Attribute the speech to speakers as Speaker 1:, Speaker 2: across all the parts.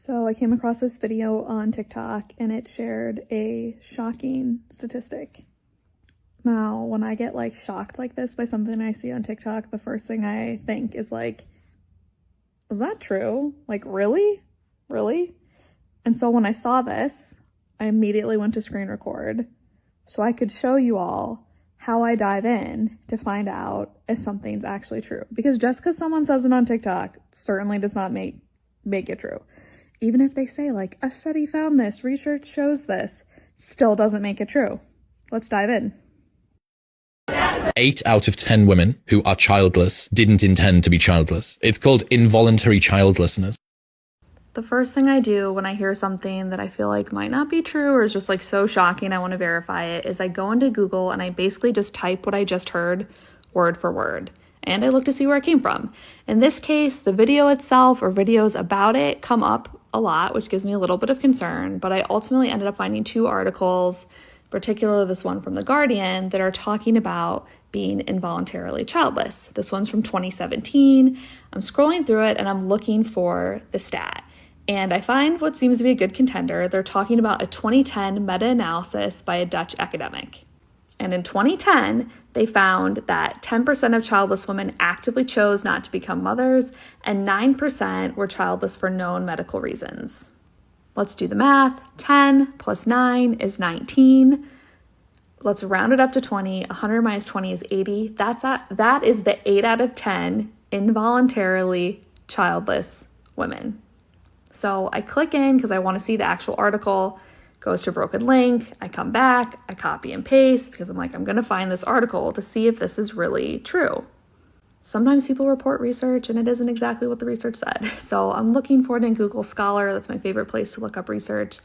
Speaker 1: So I came across this video on TikTok and it shared a shocking statistic. Now, when I get like shocked like this by something I see on TikTok, the first thing I think is like, is that true? Like, really? Really? And so when I saw this, I immediately went to screen record so I could show you all how I dive in to find out if something's actually true. Because just because someone says it on TikTok certainly does not make it true. Even if they say like, a study found this, research shows this, still doesn't make it true. Let's dive in.
Speaker 2: 8 out of 10 women who are childless didn't intend to be childless. It's called involuntary childlessness.
Speaker 1: The first thing I do when I hear something that I feel like might not be true or is just like so shocking I want to verify it is I go into Google and I basically just type what I just heard word for word. And I look to see where it came from. In this case, the video itself or videos about it come up a lot, which gives me a little bit of concern, but I ultimately ended up finding 2 articles, particularly this one from The Guardian, that are talking about being involuntarily childless. This one's from 2017. I'm scrolling through it and I'm looking for the stat. And I find what seems to be a good contender. They're talking about a 2010 meta-analysis by a Dutch academic. And in 2010, they found that 10% of childless women actively chose not to become mothers, and 9% were childless for known medical reasons. Let's do the math. 10 plus 9 is 19. Let's round it up to 20. 100 minus 20 is 80. That is the 8 out of 10 involuntarily childless women. So I click in because I want to see the actual article. Goes to a broken link. I come back. I copy and paste because I'm like, I'm going to find this article to see if this is really true. Sometimes people report research and it isn't exactly what the research said. So I'm looking for it in Google Scholar. That's my favorite place to look up research.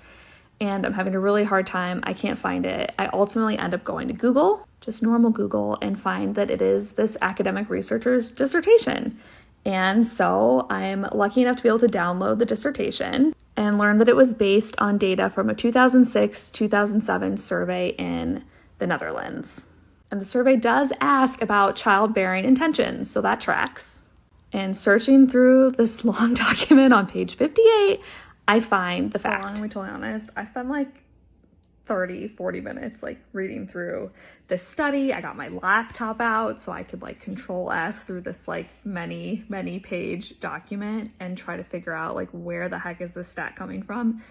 Speaker 1: And I'm having a really hard time. I can't find it. I ultimately end up going to Google, just normal Google, and find that it is this academic researcher's dissertation. And so I'm lucky enough to be able to download the dissertation and learn that it was based on data from a 2006-2007 survey in the Netherlands. And the survey does ask about childbearing intentions, so that tracks. And searching through this long document on page 58, I find the fact. I'm gonna be totally honest, I spent like 40 minutes like reading through this study. I got my laptop out so I could like control F through this like many page document and try to figure out like where the heck is this stat coming from.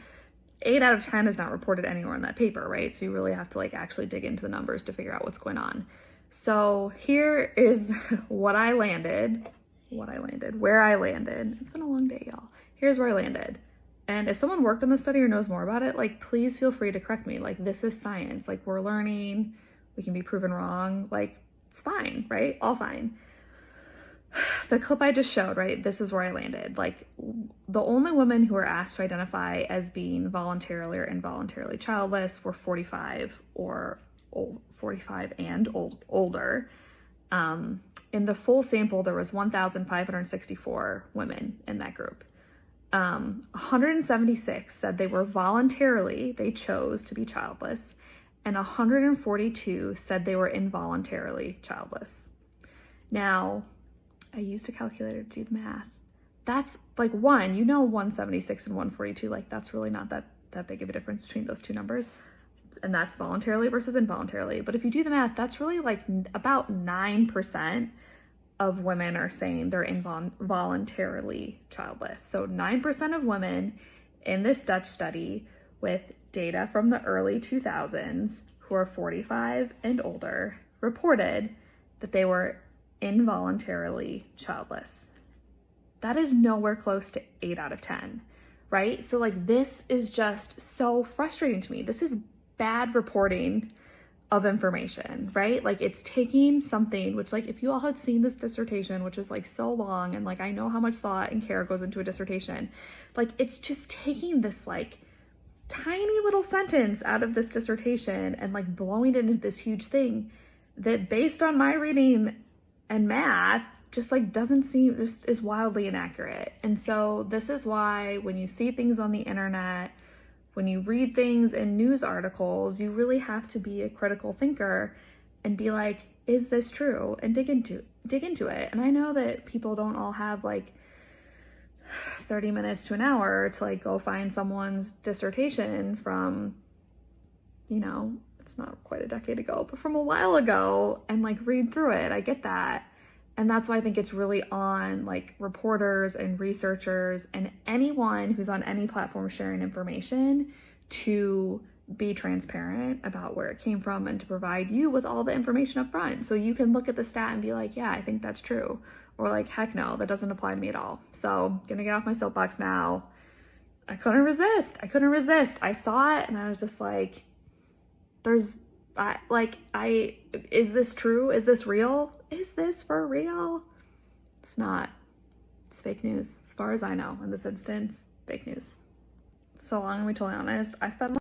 Speaker 1: 8 out of 10 is not reported anywhere in that paper, right? So you really have to like actually dig into the numbers to figure out what's going on. So here is where I landed. It's been a long day, y'all. Here's where I landed. And if someone worked on this study or knows more about it, like, please feel free to correct me. Like, this is science. Like, we're learning. We can be proven wrong. Like, it's fine, right? All fine. The clip I just showed, right? This is where I landed. Like, the only women who were asked to identify as being voluntarily or involuntarily childless were 45 and older. In the full sample, there was 1,564 women in that group. 176 said they chose to be childless, and 142 said they were involuntarily childless. Now, I used a calculator to do the math. That's like 176 and 142, like that's really not that big of a difference between those two numbers. And that's voluntarily versus involuntarily. But if you do the math, that's really like about 9% of women are saying they're involuntarily childless. So 9% of women in this Dutch study with data from the early 2000s who are 45 and older reported that they were involuntarily childless. That is nowhere close to 8 out of 10, right? So like this is just so frustrating to me. This is bad reporting of information, right? Like it's taking something which, like, if you all had seen this dissertation, which is like so long, and like I know how much thought and care goes into a dissertation, like it's just taking this like tiny little sentence out of this dissertation and like blowing it into this huge thing that, based on my reading and math, just like doesn't seem, just is wildly inaccurate. And so this is why when you see things on the internet, when you read things in news articles, you really have to be a critical thinker and be like, is this true? And dig into it. And I know that people don't all have like 30 minutes to an hour to like go find someone's dissertation from, you know, it's not quite a decade ago, but from a while ago, and like read through it. I get that. And that's why I think it's really on like reporters and researchers and anyone who's on any platform sharing information to be transparent about where it came from and to provide you with all the information up front. So you can look at the stat and be like, yeah, I think that's true. Or like, heck no, that doesn't apply to me at all. So gonna get off my soapbox now. I couldn't resist. I saw it and I was just like, is this true? Is this real? Is this for real? It's not. It's fake news. As far as I know, in this instance, fake news. So long, to be totally honest, I spent